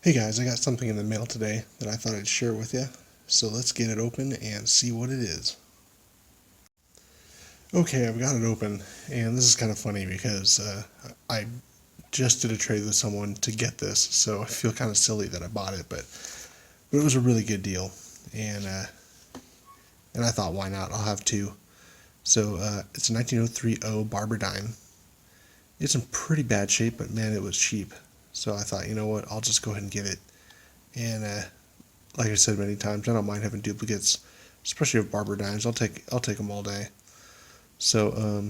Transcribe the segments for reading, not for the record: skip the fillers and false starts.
Hey guys, I got something in the mail today that I thought I'd share with you. So let's get it open and see what it is. Okay, I've got it open, and this is kind of funny because I just did a trade with someone to get this, so I feel kind of silly that I bought it, but it was a really good deal, and I thought, why not? I'll have two. So it's a 1903 Barber dime. It's in pretty bad shape, but man, it was cheap. So I thought, you know what? I'll just go ahead and get it. And like I said many times, I don't mind having duplicates, especially of Barber dimes. I'll take them all day. So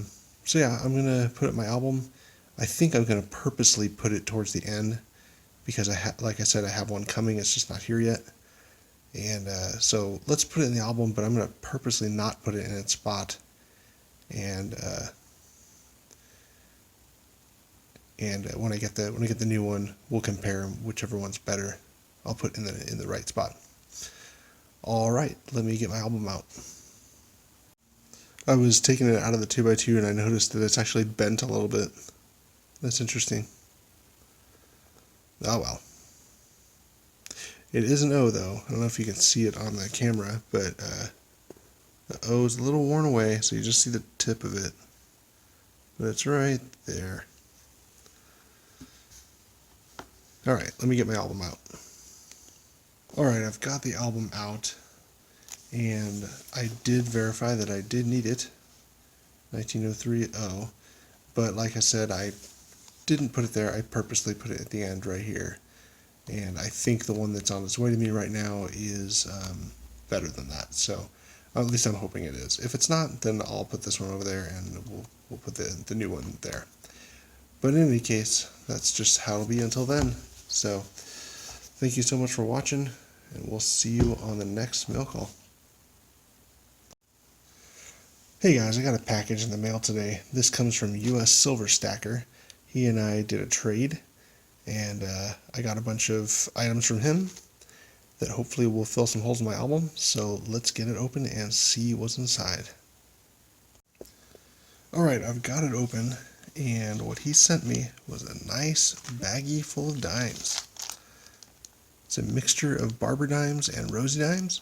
yeah, I'm gonna put it in my album. I think I'm gonna purposely put it towards the end because like I said, I have one coming. It's just not here yet. And so let's put it in the album, but I'm gonna purposely not put it in its spot. And when I get the new one, we'll compare them. Whichever one's better, I'll put in the right spot. All right, let me get my album out. I was taking it out of the 2x2 and I noticed that it's actually bent a little bit. That's interesting. Oh well. It is an O though. I don't know if you can see it on the camera, but the O is a little worn away, so you just see the tip of it. But it's right there. Alright, let me get my album out. Alright, I've got the album out, and I did verify that I did need it. 1903 O. But like I said, I didn't put it there. I purposely put it at the end right here. And I think the one that's on its way to me right now is better than that. So at least I'm hoping it is. If it's not, then I'll put this one over there and we'll put the new one there. But in any case, that's just how it'll be until then. So thank you so much for watching, and we'll see you on the next mail call. Hey guys, I got a package in the mail today. This comes from US Silver Stacker. He and I did a trade, and I got a bunch of items from him that hopefully will fill some holes in my album. So let's get it open and see what's inside. Alright, I've got it open, and what he sent me was a nice baggie full of dimes. It's a mixture of Barber dimes and Rosie dimes.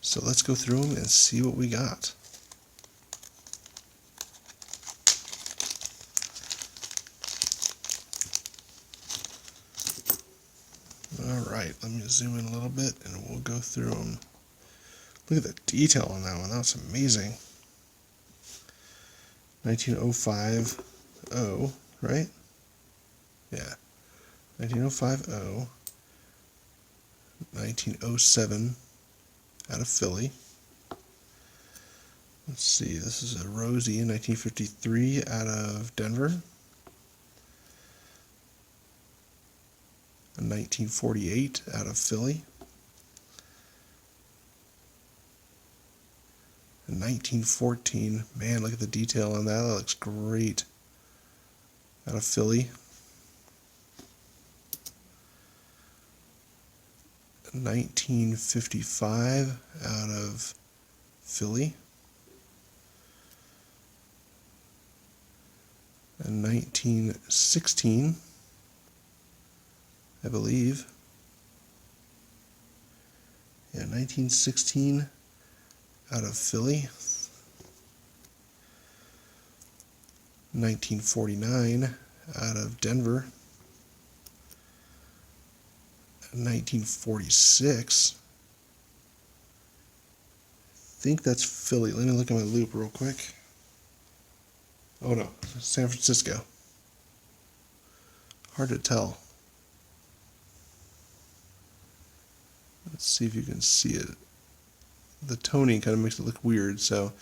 So let's go through them and see what we got. Alright, let me zoom in a little bit and we'll go through them. Look at the detail on that one, that's amazing. 1905 O, right? Yeah. 1905 O. 1907 out of Philly. Let's see, this is a Rosie in 1953 out of Denver. A 1948 out of Philly. A 1914, man, look at the detail on that, that looks great. Out of Philly. A 1955 out of Philly. A 1916, I believe. Yeah, 1916 out of Philly. 1949 out of Denver. 1946. I think that's Philly. Let me look at my loop real quick. Oh no, San Francisco. Hard to tell. Let's see if you can see it. The toning kind of makes it look weird, so,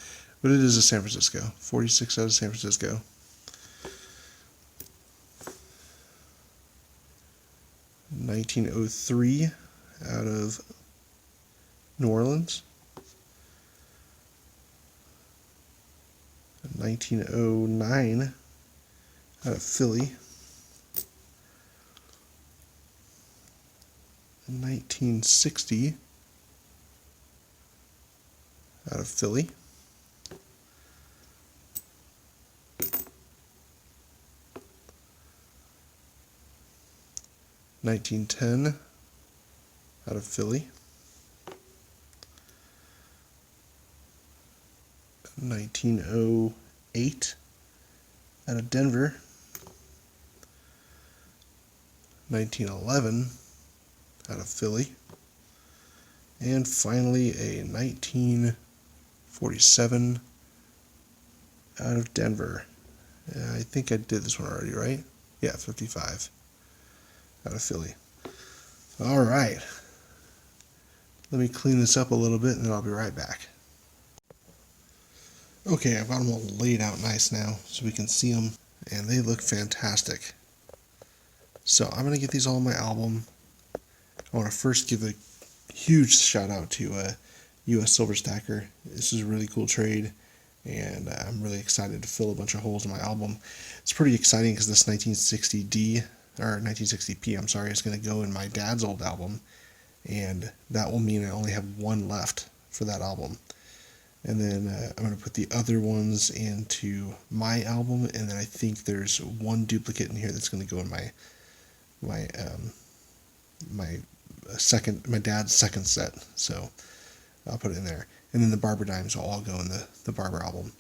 but it is a San Francisco. 46 out of San Francisco. $1903 out of New Orleans. 1909 out of Philly. 1960 out of Philly. 1910 out of Philly, 1908 out of Denver, 1911 out of Philly, and finally a 1947 out of Denver. I think I did this one already, right? Yeah, 55 out of Philly. All right. Let me clean this up a little bit and then I'll be right back. Okay, I've got them all laid out nice now so we can see them, and they look fantastic. So I'm going to get these all in my album. I want to first give a huge shout out to US Silver Stacker. This is a really cool trade, and I'm really excited to fill a bunch of holes in my album. It's pretty exciting because this 1960D, or 1960P, I'm sorry, is going to go in my dad's old album, and that will mean I only have one left for that album. And then I'm going to put the other ones into my album, and then I think there's one duplicate in here that's going to go in my dad's second set. So I'll put it in there, and then the Barber Dimes will all go in the Barber album.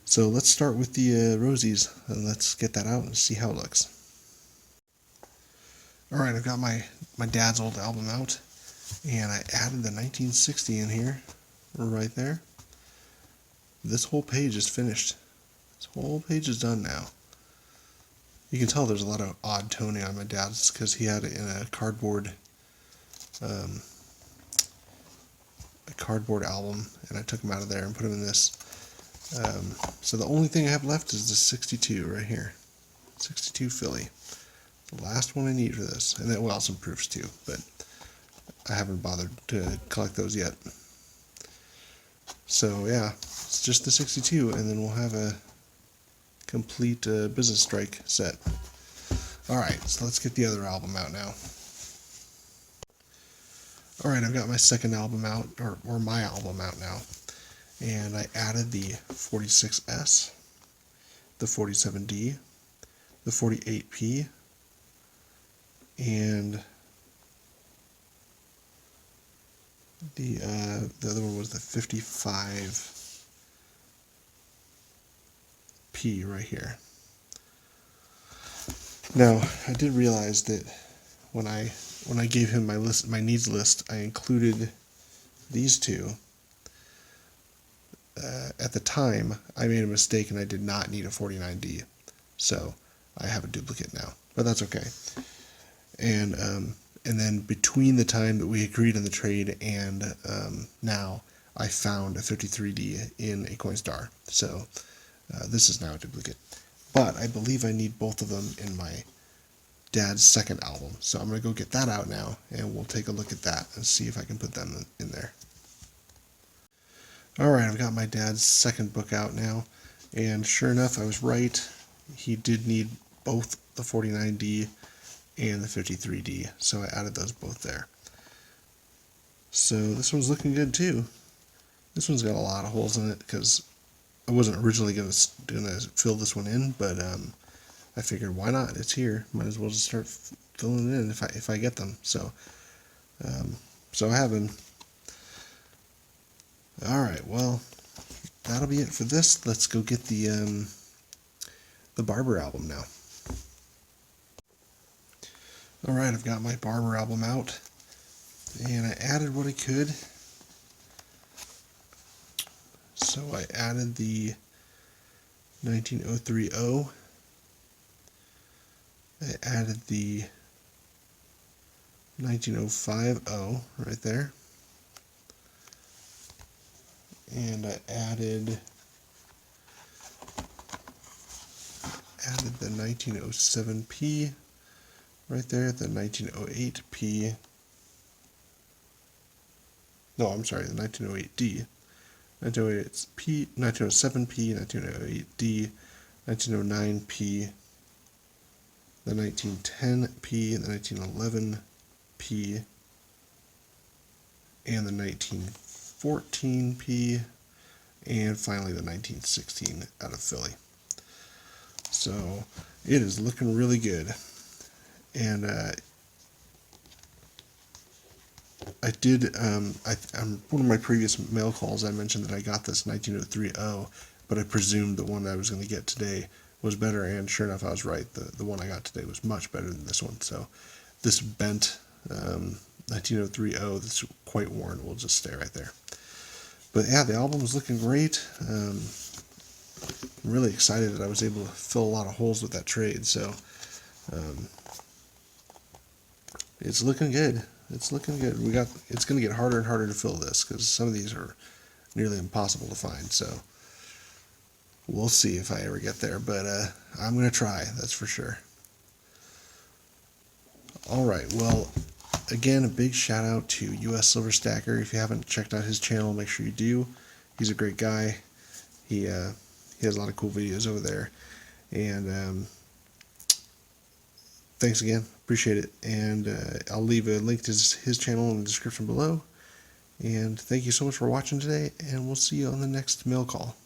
So let's start with the Rosies, and let's get that out and see how it looks. All right, I've got my dad's old album out, and I added the 1960 in here, right there. This whole page is finished. This whole page is done now. You can tell there's a lot of odd toning on my dad's because he had it in a cardboard album, and I took him out of there and put him in this. So the only thing I have left is the 62 right here. 62 Philly. The last one I need for this. And then, well, some proofs too, but I haven't bothered to collect those yet. So yeah, it's just the 62, and then we'll have a complete Business Strike set. Alright, so let's get the other album out now. Alright, I've got my second album out, or my album out now. And I added the 46S, the 47D, the 48P, and the other one was the 55P right here. Now, I did realize that when I gave him my needs list, I included these two. At the time, I made a mistake and I did not need a 49D, so I have a duplicate now, but that's okay. And then between the time that we agreed on the trade and now, I found a 53D in a Coinstar, so this is now a duplicate. But I believe I need both of them in my dad's second album, so I'm going to go get that out now, and we'll take a look at that and see if I can put them in there. Alright, I've got my dad's second book out now, and sure enough, I was right. He did need both the 49D and the 53D, so I added those both there. So this one's looking good too. This one's got a lot of holes in it because I wasn't originally gonna fill this one in, but I figured why not? It's here. Might as well just start filling it in if I get them. So I have them. All right, well, that'll be it for this. Let's go get the Barber album now. All right, I've got my Barber album out, and I added what I could. So I added the 19030. I added the 19050 right there. And I added the 1907P right there, the 1908P. No, I'm sorry, the 1908D. 1908P, 1907P, 1908D, 1909P, the 1910P, the 1911P, and the 1914P, and finally the 1916 out of Philly. So it is looking really good. And did. One of my previous mail calls, I mentioned that I got this 1903O, but I presumed the one I was going to get today was better, and sure enough, I was right. The one I got today was much better than this one. So this bent 1903O that's quite worn will just stay right there. But yeah, the album is looking great. I'm really excited that I was able to fill a lot of holes with that trade. So it's looking good. It's looking good. It's going to get harder and harder to fill this because some of these are nearly impossible to find. So we'll see if I ever get there, but I'm going to try. That's for sure. All right. Well, again, a big shout out to US Silver Stacker. If you haven't checked out his channel, make sure you do. He's a great guy. He has a lot of cool videos over there, and thanks again. Appreciate it. And I'll leave a link to his channel in the description below. And thank you so much for watching today, and we'll see you on the next mail call.